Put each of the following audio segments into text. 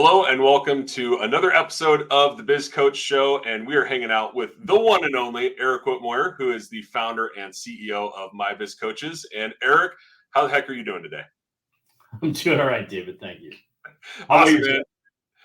Hello and welcome to another episode of the Biz Coach Show. And we are hanging out with the one and only Eric Whitmore, who is the founder and CEO of My Biz Coaches. And Eric, how the heck are you doing today? I'm doing all right, David. Thank you. Awesome, man.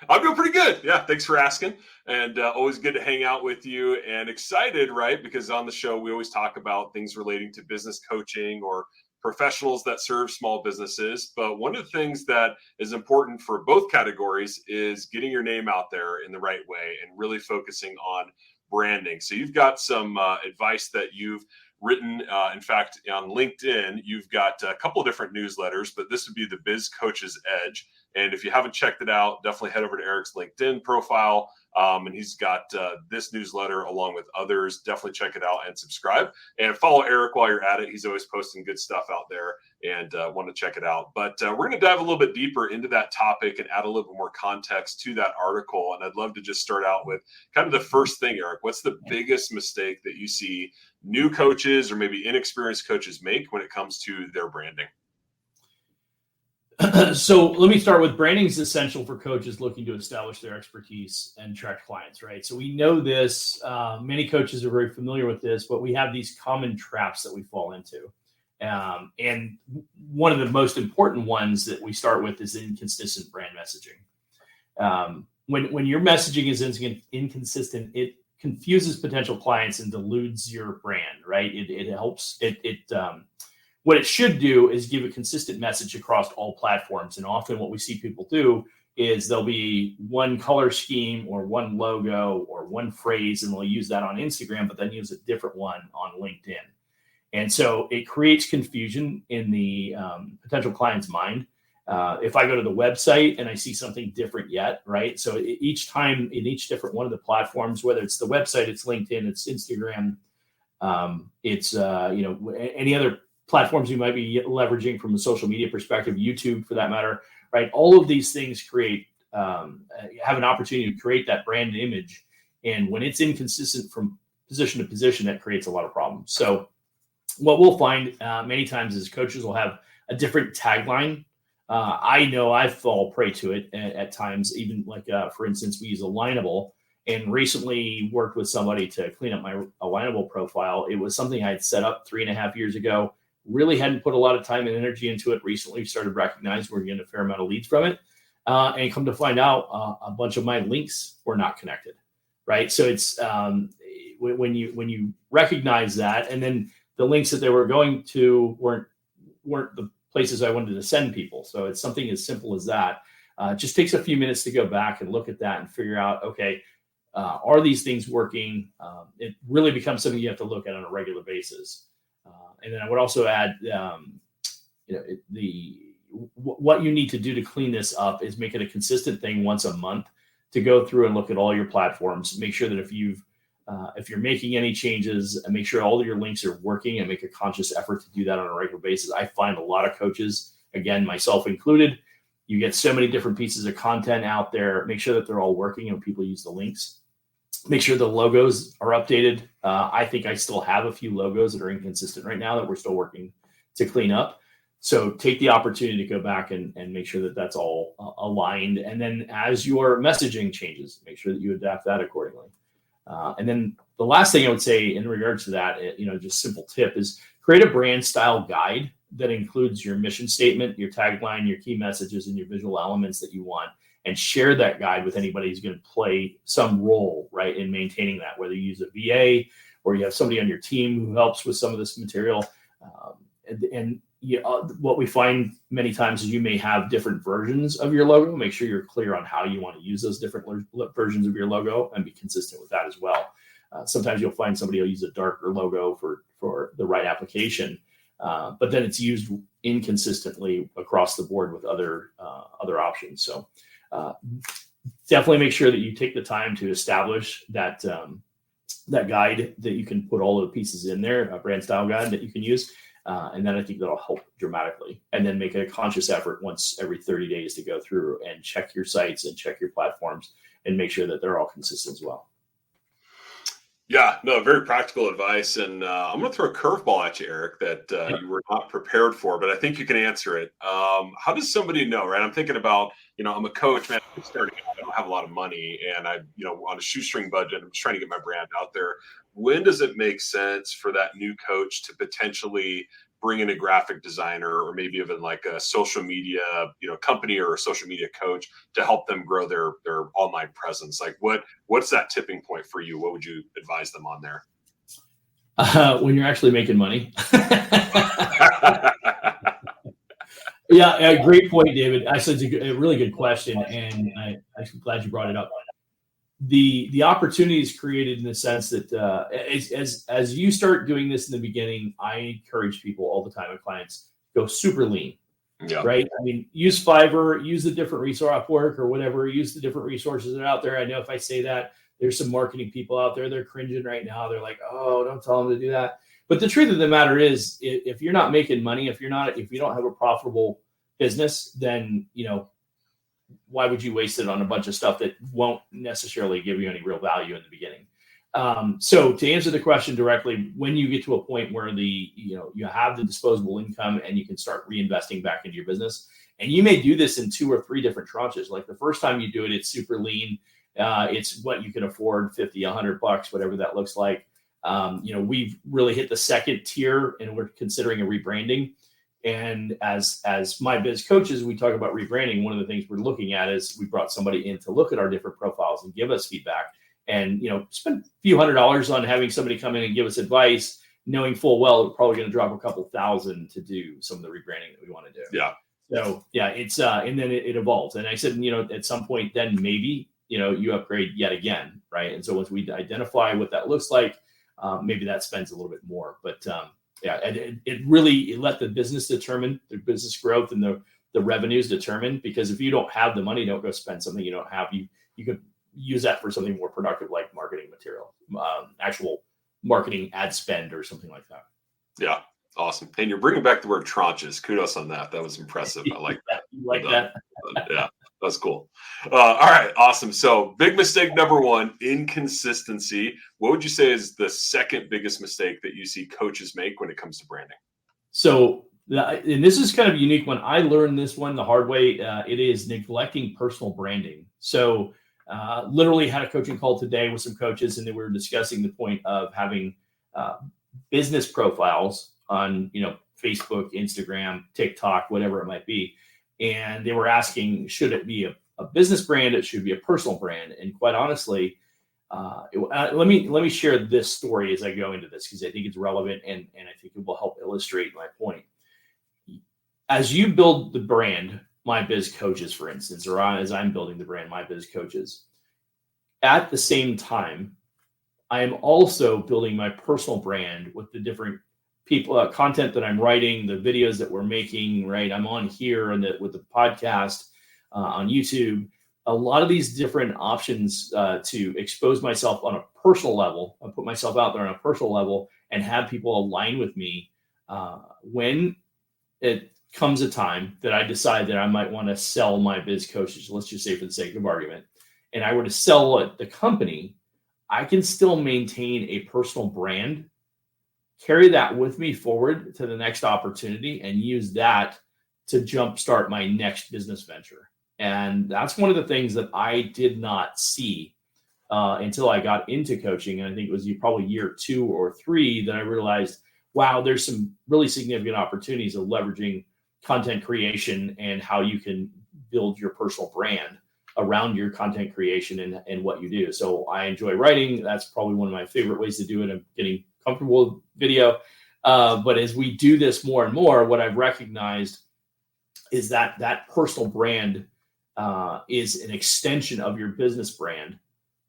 I'm doing pretty good. Yeah, thanks for asking. And always good to hang out with you and excited, right? Because on the show, we always talk about things relating to business coaching or professionals that serve small businesses. But one of the things that is important for both categories is getting your name out there in the right way and really focusing on branding. So you've got some advice that you've written. In fact, on LinkedIn, you've got a couple of different newsletters, but this would be the Biz Coach's Edge. And if you haven't checked it out, definitely head over to Eric's LinkedIn profile. And he's got this newsletter along with others. Definitely check it out and subscribe. And follow Eric while you're at it. He's always posting good stuff out there and want to check it out. But we're going to dive a little bit deeper into that topic and add a little bit more context to that article. And I'd love to just start out with kind of the first thing, Eric. What's the biggest mistake that you see new coaches or maybe inexperienced coaches make when it comes to their branding? So let me start with branding is essential for coaches looking to establish their expertise and attract clients, right? So we know this. Many coaches are very familiar with this, but we have these common traps that we fall into. And one of the most important ones that we start with is inconsistent brand messaging. When your messaging is inconsistent, it confuses potential clients and dilutes your brand, right? It helps what it should do is give a consistent message across all platforms. And often what we see people do is there'll be one color scheme or one logo or one phrase, and they'll use that on Instagram, but then use a different one on LinkedIn. And so it creates confusion in the potential client's mind. If I go to the website and I see something different yet, right? So each time in each different one of the platforms, whether it's the website, it's LinkedIn, it's Instagram, it's any other platforms you might be leveraging from a social media perspective, YouTube for that matter, right? All of these things have an opportunity to create that brand image. And when it's inconsistent from position to position, that creates a lot of problems. So what we'll find many times is coaches will have a different tagline. I know I fall prey to it at times, even like, for instance, we use Alignable. And recently worked with somebody to clean up my Alignable profile. It was something I had set up 3.5 years ago. Really hadn't put a lot of time and energy into it. Recently started recognizing we're getting a fair amount of leads from it. And come to find out a bunch of my links were not connected, right? So it's when you recognize that, and then the links that they were going to weren't the places I wanted to send people. So it's something as simple as that. It just takes a few minutes to go back and look at that and figure out, okay, are these things working? It really becomes something you have to look at on a regular basis. And then I would also add, what you need to do to clean this up is make it a consistent thing once a month to go through and look at all your platforms. Make sure that if you're making any changes, and make sure all of your links are working, and make a conscious effort to do that on a regular basis. I find a lot of coaches, again, myself included, you get so many different pieces of content out there. Make sure that they're all working and people use the links. Make sure the logos are updated. I think I still have a few logos that are inconsistent right now that we're still working to clean up. So take the opportunity to go back and make sure that that's all aligned. And then as your messaging changes, make sure that you adapt that accordingly. And then the last thing I would say in regards to that, just simple tip is create a brand style guide that includes your mission statement, your tagline, your key messages, and your visual elements that you want. And share that guide with anybody who's going to play some role, right, in maintaining that, whether you use a VA or you have somebody on your team who helps with some of this material. What we find many times is you may have different versions of your logo. Make sure you're clear on how you want to use those different versions of your logo and be consistent with that as well. Sometimes you'll find somebody will use a darker logo for the right application, but then it's used inconsistently across the board with other options. So definitely make sure that you take the time to establish that guide that you can put all of the pieces in there, a brand style guide that you can use. And then I think that'll help dramatically. And then make a conscious effort once every 30 days to go through and check your sites and check your platforms and make sure that they're all consistent as well. Yeah, no, very practical advice. And I'm going to throw a curveball at you, Eric, that you were not prepared for, but I think you can answer it. How does somebody know, right? I'm thinking about, I'm a coach, man, I'm starting out. I don't have a lot of money and on a shoestring budget, I'm just trying to get my brand out there. When does it make sense for that new coach to potentially bring in a graphic designer or maybe even like a social media, company or a social media coach to help them grow their online presence? Like what's that tipping point for you? What would you advise them on there? When you're actually making money. Yeah, great point, David. Actually, it's a really good question, and I'm glad you brought it up. The opportunity is created in the sense that as you start doing this in the beginning, I encourage people all the time, and clients, go super lean. Yeah. Right. I mean, use Fiverr, use the different resource, Upwork or whatever, use the different resources that are out there. I know if I say that, there's some marketing people out there, they're cringing right now. They're like, oh, don't tell them to do that. But the truth of the matter is, if you're not making money, if you don't have a profitable business, then, why would you waste it on a bunch of stuff that won't necessarily give you any real value in the beginning? So to answer the question directly, when you get to a point where you have the disposable income and you can start reinvesting back into your business, and you may do this in 2 or 3 different tranches. Like the first time you do it, it's super lean. It's what you can afford, $50, $100, whatever that looks like. We've really hit the second tier and we're considering a rebranding. And as My Biz coaches, we talk about rebranding. One of the things we're looking at is we brought somebody in to look at our different profiles and give us feedback. And spend a few $100s on having somebody come in and give us advice, knowing full well we're probably going to drop a couple thousand to do some of the rebranding that we want to do. Yeah. So yeah, it's and then it evolves. And I said, at some point, then maybe you upgrade yet again, right? And so once we identify what that looks like, maybe that spends a little bit more. But it really let the business determine the business growth and the revenues determine. Because if you don't have the money, don't go spend something you don't have. You could use that for something more productive, like marketing material, actual marketing ad spend or something like that. Yeah. Awesome. And you're bringing back the word tranches. Kudos on that. That was impressive. I like that. You like that? Yeah, that's cool. All right. Awesome. So big mistake number 1, inconsistency. What would you say is the second biggest mistake that you see coaches make when it comes to branding? So, and this is kind of a unique one. I learned this one the hard way. It is neglecting personal branding. So literally had a coaching call today with some coaches, and they were discussing the point of having business profiles on, Facebook, Instagram, TikTok, whatever it might be. And they were asking, should it be a business brand? It should be a personal brand. And quite honestly, let me share this story as I go into this, because I think it's relevant and I think it will help illustrate my point. As you build the brand, My Biz Coaches, for instance, or as I'm building the brand, My Biz Coaches, at the same time, I am also building my personal brand with the different people, content that I'm writing, the videos that we're making, right? I'm on here and with the podcast on YouTube, a lot of these different options to expose myself on a personal level. I put myself out there on a personal level and have people align with me when it comes a time that I decide that I might want to sell My Biz Coaches, let's just say for the sake of argument, and I were to sell the company, I can still maintain a personal brand, carry that with me forward to the next opportunity, and use that to jumpstart my next business venture. And that's one of the things that I did not see until I got into coaching. And I think it was probably year 2 or 3 that I realized, wow, there's some really significant opportunities of leveraging content creation and how you can build your personal brand around your content creation and what you do. So I enjoy writing. That's probably one of my favorite ways to do it. I'm getting comfortable with video. But as we do this more and more, what I've recognized is that personal brand is an extension of your business brand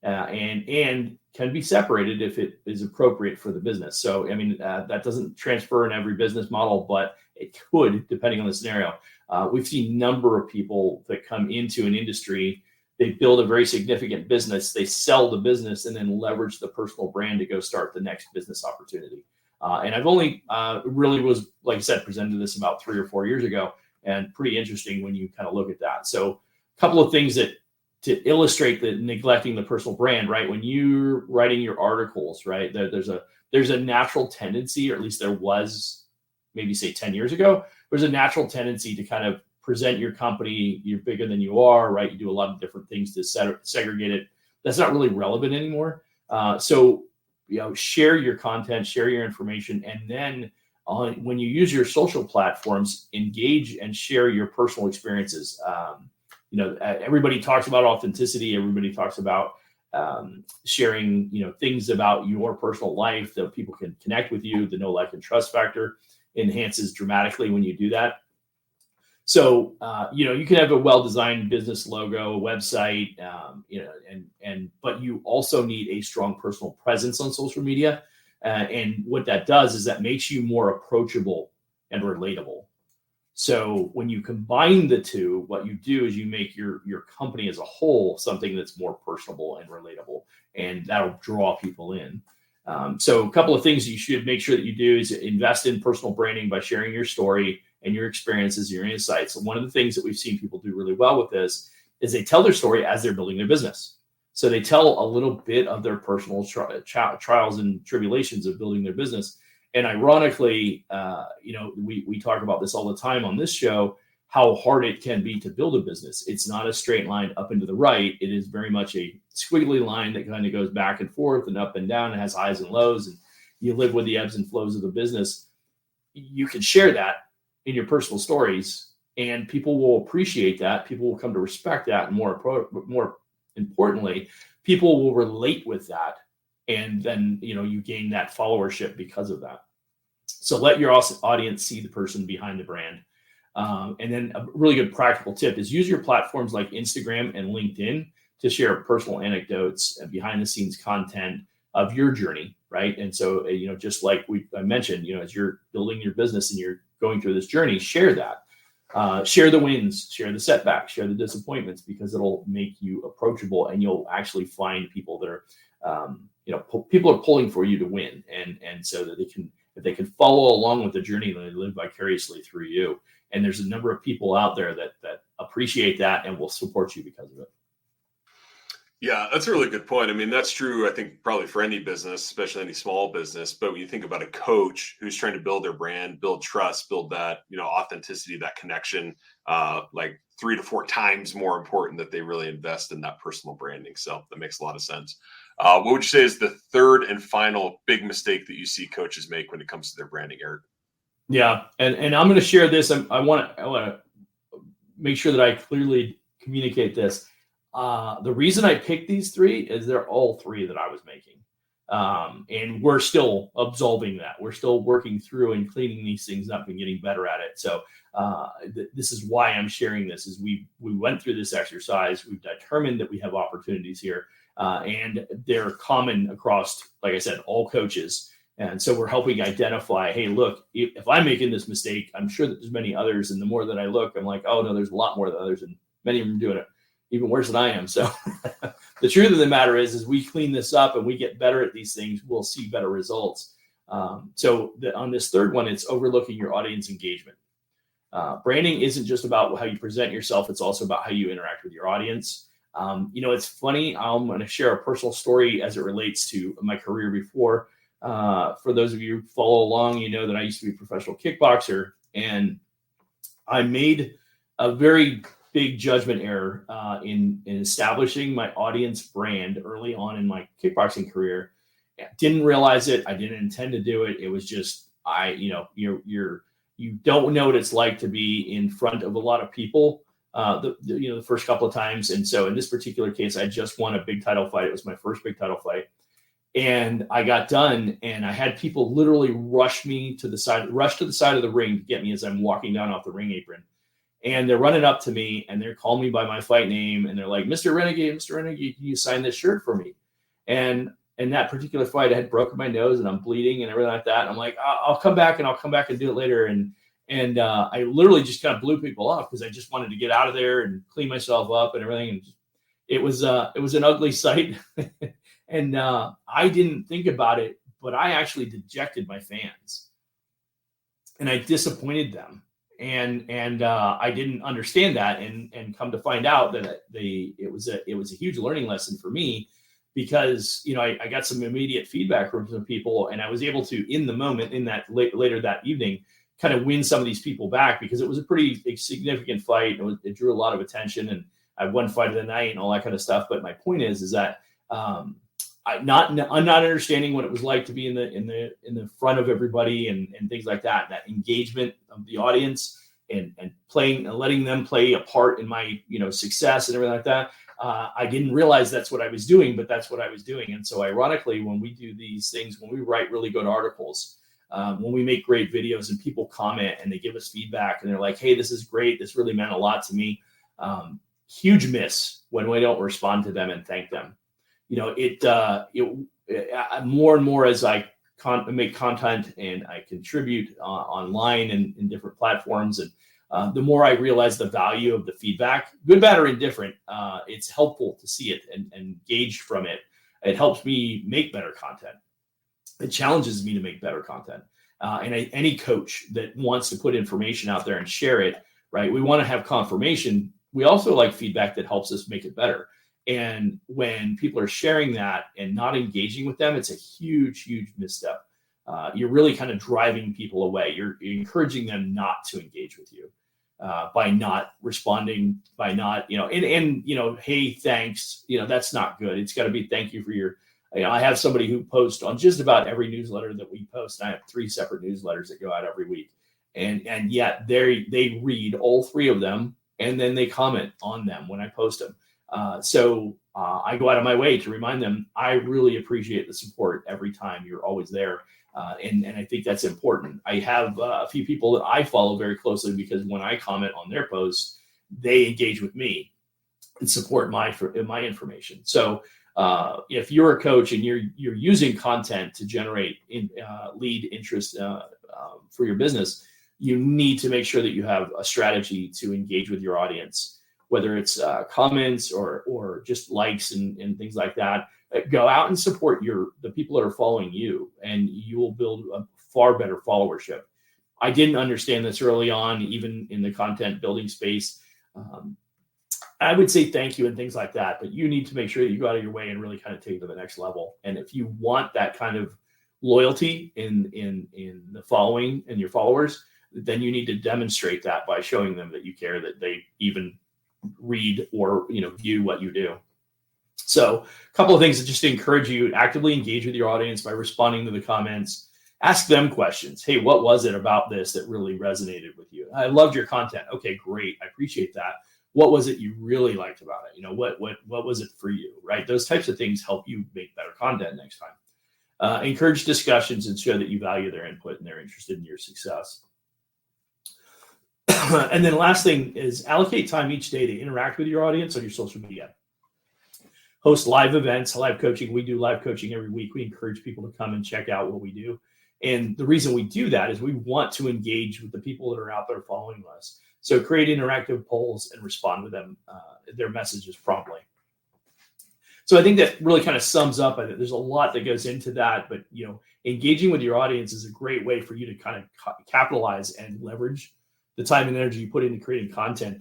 and can be separated if it is appropriate for the business. So, I mean, that doesn't transfer in every business model, but it could, depending on the scenario. We've seen a number of people that come into an industry, they build a very significant business, they sell the business, and then leverage the personal brand to go start the next business opportunity. And I've only really was, like I said, presented this about 3 or 4 years ago, and pretty interesting when you kind of look at that. So a couple of things that illustrate the neglecting the personal brand, right? When you're writing your articles, right, there's a natural tendency, or at least there was, maybe say 10 years ago, there's a natural tendency to kind of present your company, you're bigger than you are, right? You do a lot of different things to segregate it. That's not really relevant anymore. So, share your content, share your information, and then when you use your social platforms, engage and share your personal experiences. Everybody talks about authenticity. Everybody talks about sharing, things about your personal life that people can connect with you. The know, like, and trust factor enhances dramatically when you do that. So, you can have a well-designed business logo, a website, but you also need a strong personal presence on social media. And what that does is that makes you more approachable and relatable. So when you combine the two, what you do is you make your company as a whole something that's more personable and relatable, and that'll draw people in. So a couple of things you should make sure that you do is invest in personal branding by sharing your story and your experiences, your insights. And one of the things that we've seen people do really well with this is they tell their story as they're building their business. So they tell a little bit of their personal trials and tribulations of building their business. And ironically, we talk about this all the time on this show, how hard it can be to build a business. It's not a straight line up and to the right. It is very much a squiggly line that kind of goes back and forth and up and down and has highs and lows. And you live with the ebbs and flows of the business. You can share that in your personal stories, and people will appreciate that. People will come to respect that. And more importantly, people will relate with that. And then, you gain that followership because of that. So let your audience see the person behind the brand. And then a really good practical tip is use your platforms like Instagram and LinkedIn to share personal anecdotes and behind the scenes content of your journey, right? And so, just like I mentioned, as you're building your business and you're going through this journey, share that. Share the wins, share the setbacks, share the disappointments, because it'll make you approachable, and you'll actually find people that are, people are pulling for you to win. And so that if they can follow along with the journey, they live vicariously through you. And there's a number of people out there that appreciate that and will support you because of it. Yeah, that's a really good point. I mean, that's true, I think, probably for any business, especially any small business. But when you think about a coach who's trying to build their brand, build trust, build that, authenticity, that connection, like 3 to 4 times more important that they really invest in that personal branding. So that makes a lot of sense. What would you say is the third and final big mistake that you see coaches make when it comes to their branding, Eric? Yeah. And I'm going to share this. I want to make sure that I clearly communicate this. The reason I picked these 3 is they're all 3 that I was making. And we're still absolving that. We're still working through and cleaning these things up and getting better at it. So this is why I'm sharing this, is we went through this exercise. We've determined that we have opportunities here, and they're common across, like I said, all coaches. And so we're helping identify, hey, look, if I'm making this mistake, I'm sure that there's many others. And the more that I look, I'm like, oh no, there's a lot more than others. And many of them doing it even worse than I am. So the truth of the matter is we clean this up and we get better at these things, we'll see better results. On this third one, it's overlooking your audience engagement. Branding isn't just about how you present yourself. It's also about how you interact with your audience. It's funny. I'm going to share a personal story as it relates to my career before. For those of you who follow along, you know that I used to be a professional kickboxer, and I made a very big judgment error in issestablishing my audience brand early on in my kickboxing career. Didn't realize it. I didn't intend to do it. It was just you don't know what it's like to be in front of a lot of people the first couple of times. And so in this particular case, I just won a big title fight. It was my first big title fight. And I got done, and I had people literally rush to the side of the ring to get me as I'm walking down off the ring apron. And they're running up to me, and they're calling me by my fight name, and they're like, Mr. Renegade, can you sign this shirt for me? And in that particular fight, I had broken my nose, and I'm bleeding and everything like that. And I'm like, I'll come back and do it later. And I literally just kind of blew people off because I just wanted to get out of there and clean myself up and everything. And it was an ugly sight. And I didn't think about it, but I actually dejected my fans, and I disappointed them. and I didn't understand that, and come to find out that it was a huge learning lesson for me, because I got some immediate feedback from some people, and I was able to, in the moment, in that later that evening, kind of win some of these people back, because it was a pretty significant fight. It drew a lot of attention, and I won fight of the night and all that kind of stuff. But my point is that I'm not understanding what it was like to be in the front of everybody and things like that. That engagement of the audience and playing and letting them play a part in my success and everything like that. I didn't realize that's what I was doing, but that's what I was doing. And so, ironically, when we do these things, when we write really good articles, when we make great videos and people comment and they give us feedback and they're like, "Hey, this is great. This really meant a lot to me." Huge miss when we don't respond to them and thank them. More and more as I make content and I contribute online and in different platforms, and the more I realize the value of the feedback, good, bad, or indifferent, it's helpful to see it and gauge from it. It helps me make better content. It challenges me to make better content. Any coach that wants to put information out there and share it, right? We want to have confirmation. We also like feedback that helps us make it better. And when people are sharing that and not engaging with them, it's a huge, huge misstep. You're really kind of driving people away. You're encouraging them not to engage with you by not responding, by not, hey, thanks. That's not good. It's got to be thank you for your. I have somebody who posts on just about every newsletter that we post. I have 3 separate newsletters that go out every week, and yet they read all 3 of them, and then they comment on them when I post them. So I go out of my way to remind them, I really appreciate the support every time. You're always there. And I think that's important. I have a few people that I follow very closely, because when I comment on their posts, they engage with me and support my information. So if you're a coach and you're using content to generate lead interest for your business, you need to make sure that you have a strategy to engage with your audience, whether it's comments or just likes and things like that. Go out and support the people that are following you, and you will build a far better followership. I didn't understand this early on, even in the content building space. I would say thank you and things like that, but you need to make sure that you go out of your way and really kind of take it to the next level. And if you want that kind of loyalty in the following and your followers, then you need to demonstrate that by showing them that you care, that they even read or view what you do. So a couple of things that just encourage you to actively engage with your audience by responding to the comments. Ask them questions. Hey, what was it about this that really resonated with you? I loved your content. Okay, great. I appreciate that. What was it you really liked about it? What was it for you, right? Those types of things help you make better content next time. Encourage discussions and show that you value their input and they're interested in your success. And then last thing is allocate time each day to interact with your audience on your social media. Host live events, live coaching. We do live coaching every week. We encourage people to come and check out what we do. And the reason we do that is we want to engage with the people that are out there following us. So create interactive polls and respond to them, their messages promptly. So I think that really kind of sums up. There's a lot that goes into that, but engaging with your audience is a great way for you to kind of capitalize and leverage the time and energy you put into creating content.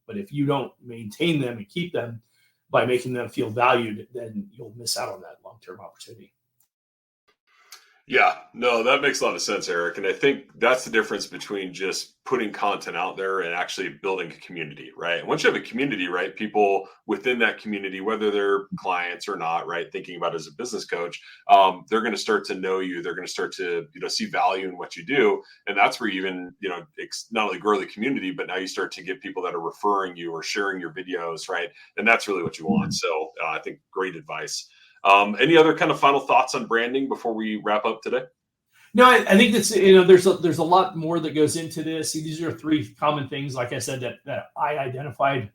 But if you don't maintain them and keep them by making them feel valued, then you'll miss out on that long-term opportunity. Yeah, no, that makes a lot of sense, Eric. And I think that's the difference between just putting content out there and actually building a community, right? And once you have a community, right, people within that community, whether they're clients or not, right, thinking about it as a business coach, they're going to start to know you. They're going to start to, see value in what you do. And that's where you even, not only grow the community, but now you start to get people that are referring you or sharing your videos, right? And that's really what you want. So I think great advice. Any other kind of final thoughts on branding before we wrap up today? No, I think that's, there's a lot more that goes into this. See, these are 3 common things, like I said, that I identified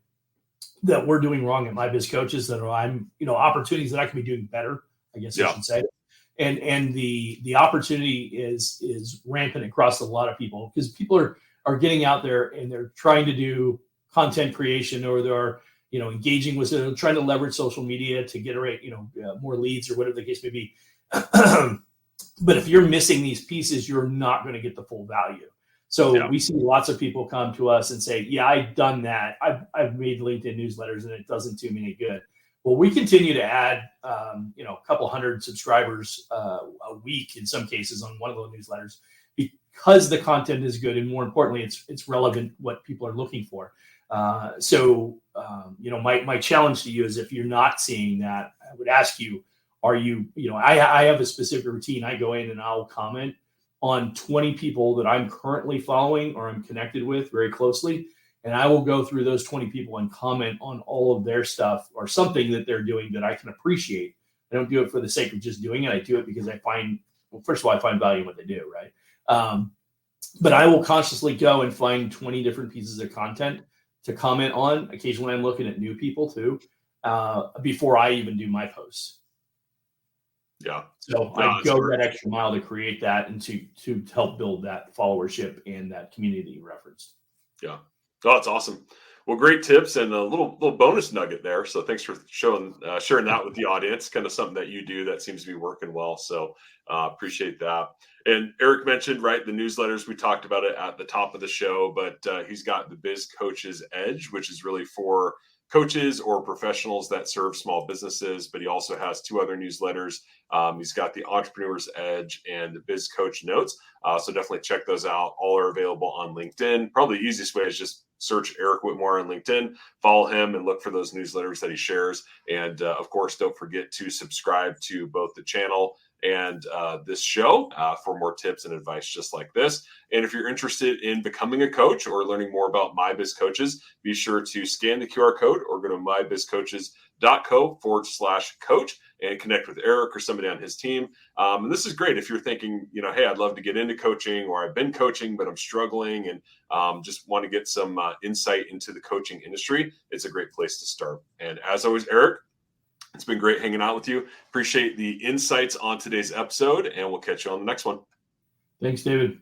that we're doing wrong at My Biz Coaches, that I'm, opportunities that I can be doing better, I guess I should say. And the opportunity is rampant across a lot of people, because people are getting out there and they're trying to do content creation, or they're, engaging with, trying to leverage social media to generate, more leads or whatever the case may be. But if you're missing these pieces, you're not going to get the full value. So we see lots of people come to us and say, yeah, I've done that. I've made LinkedIn newsletters and it doesn't do me any good. Well, we continue to add, a couple hundred subscribers a week in some cases on one of those newsletters because the content is good, and more importantly, it's relevant what people are looking for. My challenge to you is if you're not seeing that, I would ask you, are you? I have a specific routine. I go in and I'll comment on 20 people that I'm currently following or I'm connected with very closely. And I will go through those 20 people and comment on all of their stuff or something that they're doing that I can appreciate. I don't do it for the sake of just doing it. I do it because I find value in what they do, right? But I will consciously go and find 20 different pieces of content to comment on. Occasionally I'm looking at new people too, before I even do my posts. Yeah. So I go that extra mile to create that and to help build that followership and that community you referenced. Yeah. Oh, that's awesome. Well, great tips and a little bonus nugget there. So thanks for sharing that with the audience. Kind of something that you do that seems to be working well. So appreciate that. And Eric mentioned, right, the newsletters. We talked about it at the top of the show, but he's got the Biz Coach's Edge, which is really for coaches or professionals that serve small businesses. But he also has two other newsletters. He's got the Entrepreneur's Edge and the Biz Coach Notes. So definitely check those out. All are available on LinkedIn. Probably the easiest way is just search Eric Whitmore on LinkedIn, follow him, and look for those newsletters that he shares. And of course, don't forget to subscribe to both the channel and this show for more tips and advice just like this. And if you're interested in becoming a coach or learning more about My Biz Coaches, be sure to scan the QR code or go to mybizcoaches.co/coach and connect with Eric or somebody on his team. And this is great if you're thinking, hey, I'd love to get into coaching, or I've been coaching, but I'm struggling and just want to get some insight into the coaching industry. It's a great place to start. And as always, Eric, it's been great hanging out with you. Appreciate the insights on today's episode, and we'll catch you on the next one. Thanks, David.